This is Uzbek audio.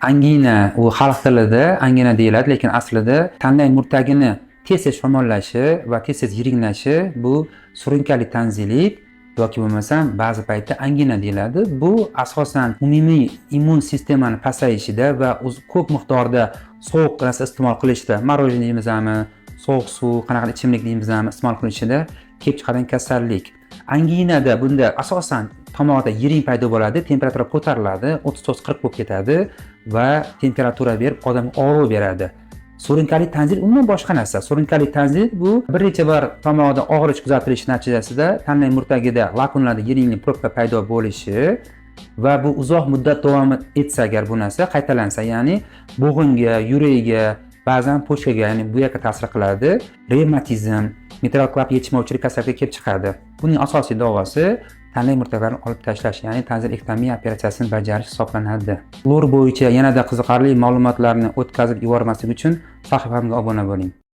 Angina u xalq tilida angina deyiladi, lekin aslida tanlang murtagini tez-tez shamollashi va tez-tez yiringlashi bu surunkali tanzilit yoki bo'lmasam ba'zi paytda angina deyiladi. Bu asosan umumiy immun sistemani pasayishida va ko'p miqdorda sovuq narsa iste'mol qilishda, morojeniy deymizmi, sovuq suv, qanaqa ichimlik deymizmi, iste'mol qilishida kelib chiqadigan kasallik. Anginada bunda asosan tomog'ida yiring paydo bo'ladi, temperatura ko'tariladi, 39-40 bo'lib ketadi va temperatura berib odamga og'riq beradi. Surunkali tanzil umuman boshqa narsa. Surunkali tanzil bu bir necha bor tomog'ida og'rish kuzatilishi natijasida tanlang murtagida lakunlarda yiringli probka paydo bo'lishi va bu uzoq muddat davom etsa agar bu narsa qaytalansa, ya'ni bo'g'inga, yurakga, ba'zan pochkaga, ya'ni bu yerga ta'sir qiladi. Revmatizm, mitral klap yetishmovchilik kasalligiga kelib chiqadi. Buning asosiy davosi tanlang murtalarini olib tashlash, ya'ni tanzilektomiya operatsiyasini bajarish hisoblanadi. Lor bo'yicha yanada qiziqarli ma'lumotlarni o'tkazib yubormaslik uchun sahifamga obuna bo'ling.